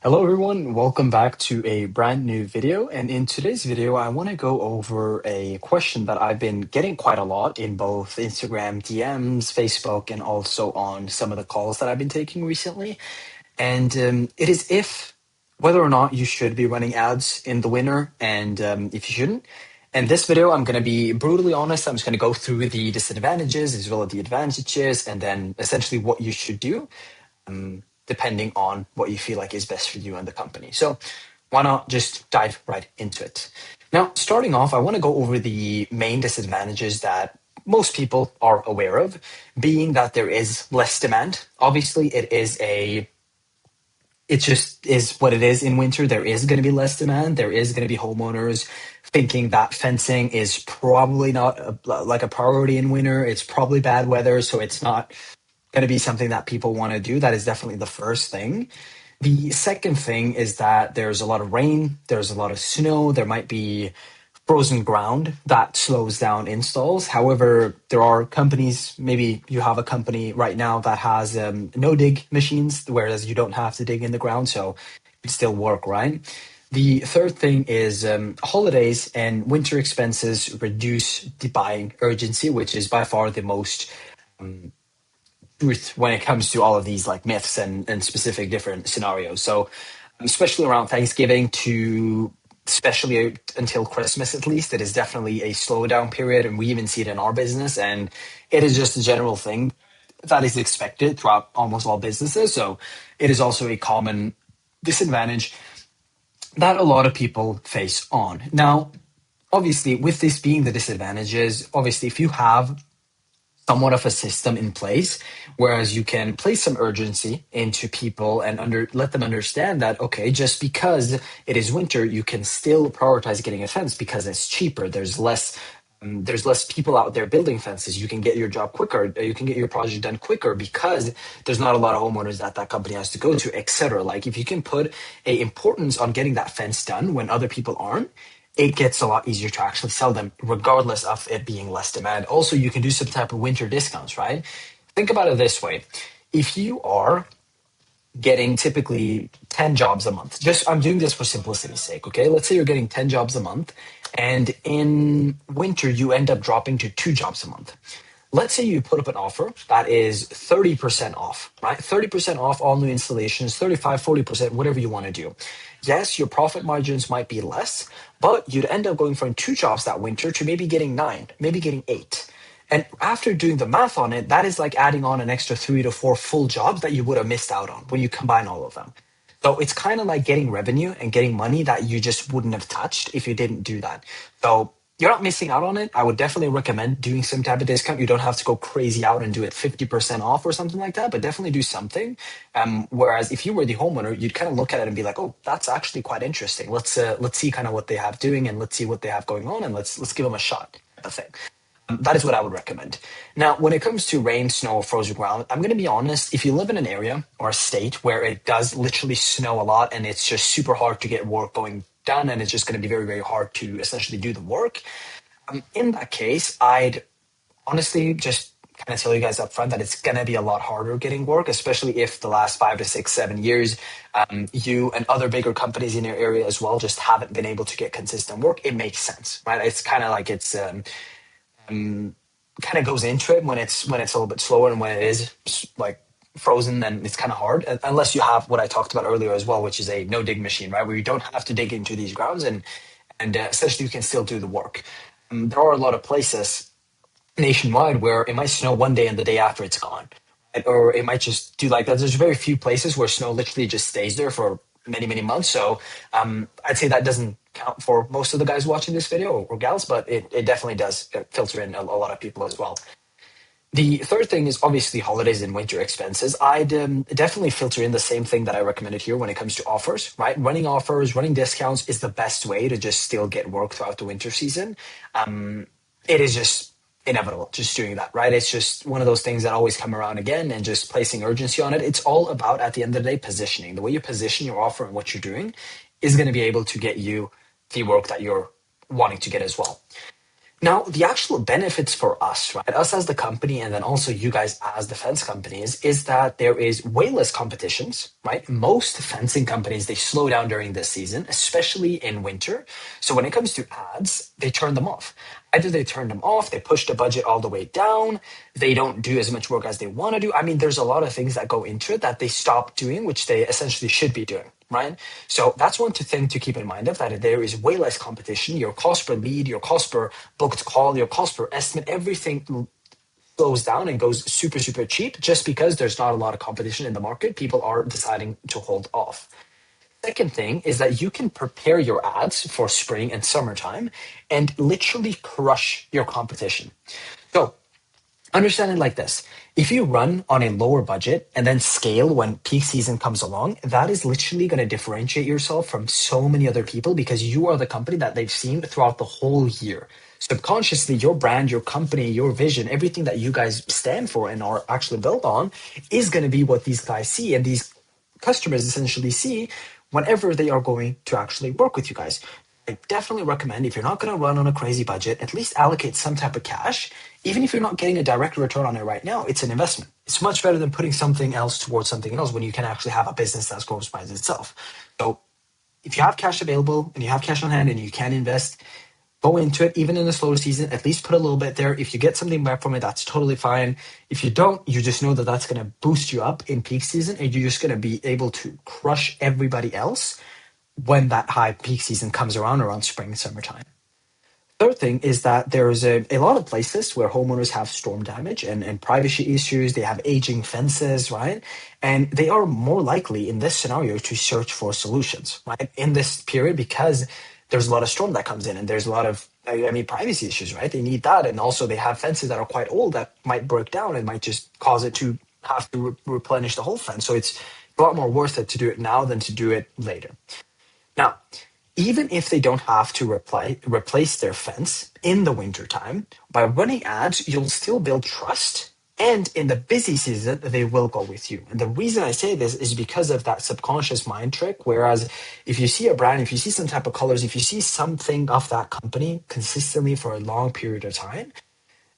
Hello everyone, welcome back to a brand new video. And in today's video, I want to go over a question that I've been getting quite a lot in both Instagram DMs, Facebook, and also on some of the calls that I've been taking recently. And it is if whether or not you should be running ads in the winter and if you shouldn't. In this video, I'm going to be brutally honest. I'm just going to go through the disadvantages as well as the advantages and then essentially what you should do depending on what you feel like is best for you and the company. So why not just dive right into it? Now, starting off, I want to go over the main disadvantages that most people are aware of, being that there is less demand. Obviously, it just is what it is in winter. There is going to be less demand. There is going to be homeowners thinking that fencing is probably not like a priority in winter. It's probably bad weather, so it's not going to be something that people want to do. That is definitely the first thing. The second thing is that there's a lot of rain, there's a lot of snow, there might be frozen ground that slows down installs. However, there are companies, maybe you have a company right now that has no dig machines, whereas you don't have to dig in the ground, so it still work, right? The third thing is holidays and winter expenses reduce the buying urgency, which is by far the most truth when it comes to all of these like myths and specific different scenarios. So especially around Thanksgiving to especially until Christmas at least, it is definitely a slowdown period. And we even see it in our business. And it is just a general thing that is expected throughout almost all businesses. So it is also a common disadvantage that a lot of people face on. Now, obviously, with this being the disadvantages, obviously, if you have somewhat of a system in place, whereas you can place some urgency into people and let them understand that okay, just because it is winter, you can still prioritize getting a fence because it's cheaper. There's less people out there building fences. You can get your job quicker. You can get your project done quicker because there's not a lot of homeowners that company has to go to, etc. Like if you can put a importance on getting that fence done when other people aren't, it gets a lot easier to actually sell them, regardless of it being less demand. Also, you can do some type of winter discounts, right? Think about it this way. If you are getting typically 10 jobs a month, just I'm doing this for simplicity's sake, okay? Let's say you're getting 10 jobs a month, and in winter, you end up dropping to 2 jobs a month. Let's say you put up an offer that is 30% off, right? 30% off all new installations, 35, 40%, whatever you want to do. Yes, your profit margins might be less, but you'd end up going from 2 jobs that winter to maybe getting 9, maybe getting 8. And after doing the math on it, that is like adding on an extra 3 to 4 full jobs that you would have missed out on when you combine all of them. So it's kind of like getting revenue and getting money that you just wouldn't have touched if you didn't do that. So you're not missing out on it. I would definitely recommend doing some type of discount. You don't have to go crazy out and do it 50% off or something like that, but definitely do something. Whereas if you were the homeowner, you'd kind of look at it and be like, oh, that's actually quite interesting. Let's see kind of what they have doing and let's see what they have going on and let's give them a shot. Type of thing. That is what I would recommend. Now, when it comes to rain, snow, frozen ground, I'm going to be honest. If you live in an area or a state where it does literally snow a lot and it's just super hard to get work going done and it's just going to be very, very hard to essentially do the work, in that case, I'd honestly just kind of tell you guys up front that it's going to be a lot harder getting work, especially if the last 5 to 6, 7 years, you and other bigger companies in your area as well just haven't been able to get consistent work. It makes sense, right? It's kind of like it's kind of goes into it when it's a little bit slower and when it is like frozen, then it's kind of hard unless you have what I talked about earlier as well, which is a no dig machine, right, where you don't have to dig into these grounds and essentially you can still do the work. There are a lot of places nationwide where it might snow one day and the day after it's gone, right? Or it might just do like that. There's very few places where snow literally just stays there for many, many months. So I'd say that doesn't count for most of the guys watching this video or gals, but it definitely does filter in a lot of people as well. The third thing is obviously holidays and winter expenses. I'd definitely filter in the same thing that I recommended here when it comes to offers, right? Running offers, running discounts is the best way to just still get work throughout the winter season. It is just inevitable just doing that, right? It's just one of those things that always come around again and just placing urgency on it. It's all about, at the end of the day, positioning. The way you position your offer and what you're doing is going to be able to get you the work that you're wanting to get as well. Now, the actual benefits for us, right, us as the company, and then also you guys as the fence companies, is that there is way less competitions, right? Most fencing companies, they slow down during this season, especially in winter. So when it comes to ads, they turn them off. Either they turn them off, they push the budget all the way down, they don't do as much work as they want to do. I mean, there's a lot of things that go into it that they stop doing, which they essentially should be doing, right? So that's one thing to keep in mind of that there is way less competition. Your cost per lead, your cost per booked call, your cost per estimate, everything slows down and goes super, super cheap just because there's not a lot of competition in the market. People are deciding to hold off. Second thing is that you can prepare your ads for spring and summertime and literally crush your competition. So understand it like this. If you run on a lower budget and then scale when peak season comes along, that is literally going to differentiate yourself from so many other people because you are the company that they've seen throughout the whole year. Subconsciously, your brand, your company, your vision, everything that you guys stand for and are actually built on is going to be what these guys see and these customers essentially see whenever they are going to actually work with you guys. I definitely recommend if you're not going to run on a crazy budget, at least allocate some type of cash. Even if you're not getting a direct return on it right now, it's an investment. It's much better than putting something else towards something else when you can actually have a business that grows by itself. So if you have cash available and you have cash on hand and you can invest, go into it even in the slower season. At least put a little bit there. If you get something back from it, that's totally fine. If you don't, you just know that that's going to boost you up in peak season and you're just going to be able to crush everybody else when that high peak season comes around spring and summertime. Third thing is that there's a lot of places where homeowners have storm damage and privacy issues. They have aging fences, right? And they are more likely in this scenario to search for solutions, right? In this period, because there's a lot of storm that comes in and there's a lot of, I mean, privacy issues, right? They need that. And also they have fences that are quite old that might break down and might just cause it to have to replenish the whole fence. So it's a lot more worth it to do it now than to do it later. Now, even if they don't have to replace their fence in the wintertime, by running ads, you'll still build trust. And in the busy season, they will go with you. And the reason I say this is because of that subconscious mind trick. Whereas if you see a brand, if you see some type of colors, if you see something of that company consistently for a long period of time,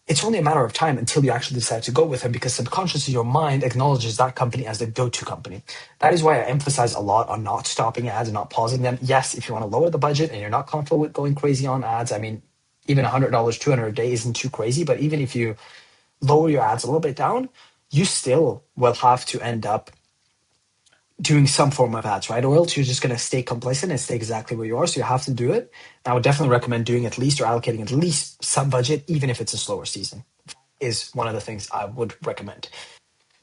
it's only a matter of time until you actually decide to go with them because subconsciously your mind acknowledges that company as the go-to company. That is why I emphasize a lot on not stopping ads and not pausing them. Yes, if you want to lower the budget and you're not comfortable with going crazy on ads, I mean, even $100, 200 a day isn't too crazy, but even if you lower your ads a little bit down, you still will have to end up doing some form of ads, right? Or else you're just going to stay complacent and stay exactly where you are. So you have to do it. I would definitely recommend doing at least or allocating at least some budget, even if it's a slower season, is one of the things I would recommend.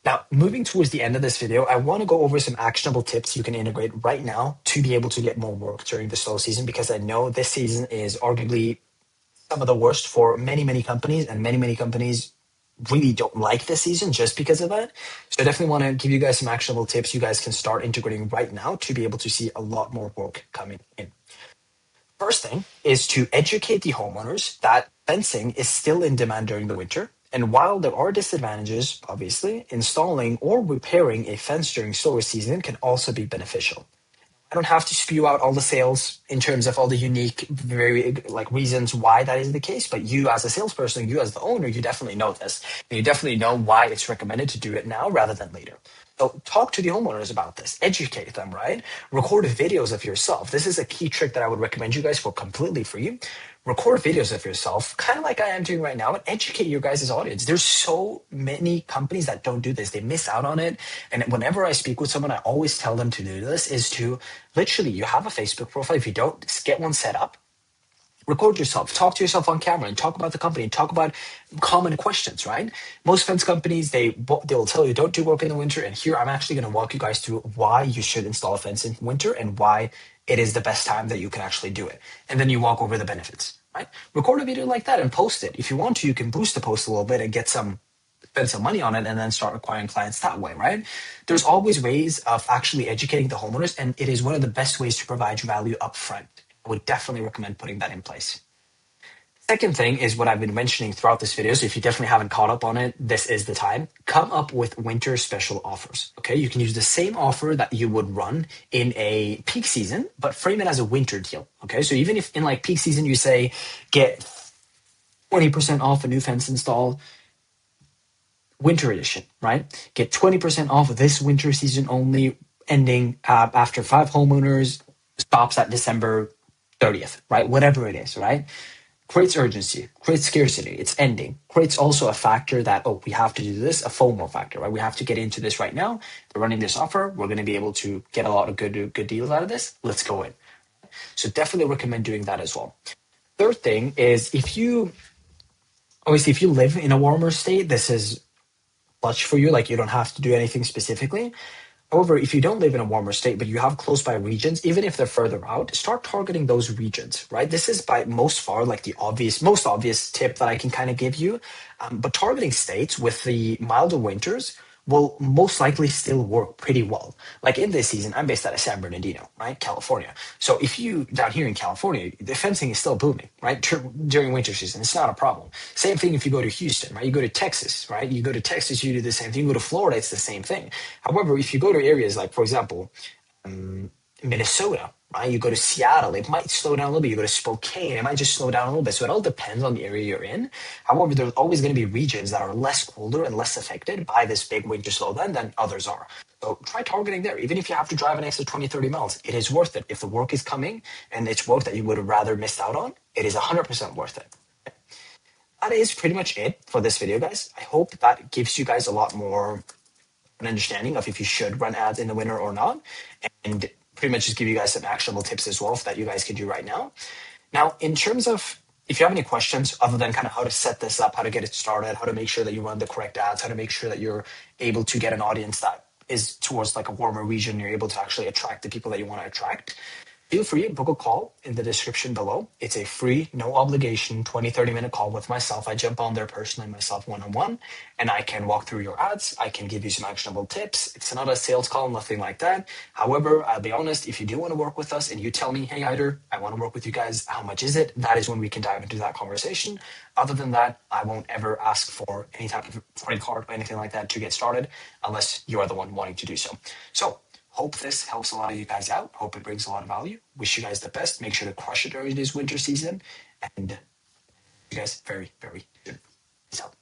Now, moving towards the end of this video, I want to go over some actionable tips you can integrate right now to be able to get more work during the slow season, because I know this season is arguably some of the worst for many, many companies, and many, many companies really don't like this season just because of that. So I definitely want to give you guys some actionable tips you guys can start integrating right now to be able to see a lot more work coming in. First thing is to educate the homeowners that fencing is still in demand during the winter. And while there are disadvantages, obviously, installing or repairing a fence during slower season can also be beneficial. I don't have to spew out all the sales in terms of all the unique, very like reasons why that is the case. But you, as a salesperson, you as the owner, you definitely know this. And you definitely know why it's recommended to do it now rather than later. So talk to the homeowners about this, educate them, right? Record videos of yourself. This is a key trick that I would recommend you guys for completely free. Record videos of yourself, kind of like I am doing right now, and educate your guys' audience. There's so many companies that don't do this. They miss out on it. And whenever I speak with someone, I always tell them to do this is to literally, you have a Facebook profile. If you don't, get one set up. Record yourself, talk to yourself on camera and talk about the company and talk about common questions, right? Most fence companies, they'll tell you don't do work in the winter. And here I'm actually going to walk you guys through why you should install a fence in winter and why it is the best time that you can actually do it. And then you walk over the benefits, right? Record a video like that and post it. If you want to, you can boost the post a little bit and spend some money on it and then start acquiring clients that way, right? There's always ways of actually educating the homeowners, and it is one of the best ways to provide value upfront. I would definitely recommend putting that in place. Second thing is what I've been mentioning throughout this video. So if you definitely haven't caught up on it, this is the time. Come up with winter special offers. Okay. You can use the same offer that you would run in a peak season, but frame it as a winter deal. Okay. So even if in like peak season, you say get 20% off a new fence install, winter edition, right? Get 20% off this winter season only, ending after 5 homeowners, stops at December 30th, right? Whatever it is, right? Creates urgency, creates scarcity, it's ending. Creates also a factor that, oh, we have to do this, a FOMO factor, right? We have to get into this right now. They're running this offer. We're going to be able to get a lot of good deals out of this. Let's go in. So definitely recommend doing that as well. Third thing is if you live in a warmer state, this is much for you. Like you don't have to do anything specifically. However, if you don't live in a warmer state, but you have close by regions, even if they're further out, start targeting those regions, right? This is by most far like the most obvious tip that I can kind of give you. But targeting states with the milder winters will most likely still work pretty well. Like in this season, I'm based out of San Bernardino, right? California. So if you down here in California, the fencing is still booming, right? During winter season, it's not a problem. Same thing if you go to Houston, right? You go to Texas, right? You go to Texas, you do the same thing. You go to Florida, it's the same thing. However, if you go to areas like, for example, Minnesota, right? You go to Seattle, it might slow down a little bit. You go to Spokane, it might just slow down a little bit. So it all depends on the area you're in. However, there's always going to be regions that are less colder and less affected by this big winter slowdown than others are. So try targeting there. Even if you have to drive an extra 20, 30 miles, it is worth it. If the work is coming and it's work that you would have rather missed out on, it is 100% worth it. That is pretty much it for this video, guys. I hope that gives you guys a lot more an understanding of if you should run ads in the winter or not, and pretty much just give you guys some actionable tips as well that you guys can do right now. Now, in terms of if you have any questions other than kind of how to set this up, how to get it started, how to make sure that you run the correct ads, how to make sure that you're able to get an audience that is towards like a warmer region, you're able to actually attract the people that you want to attract, feel free to book a call in the description below. It's a free, no obligation 20, 30-minute call with myself. I jump on there personally, myself one-on-one, and I can walk through your ads. I can give you some actionable tips. It's not a sales call, nothing like that. However, I'll be honest, if you do want to work with us and you tell me, hey, Hyder, I want to work with you guys, how much is it? That is when we can dive into that conversation. Other than that, I won't ever ask for any type of credit card or anything like that to get started unless you are the one wanting to do so. So, hope this helps a lot of you guys out. Hope it brings a lot of value. Wish you guys the best. Make sure to crush it during this winter season. And you guys very, very soon. Peace out.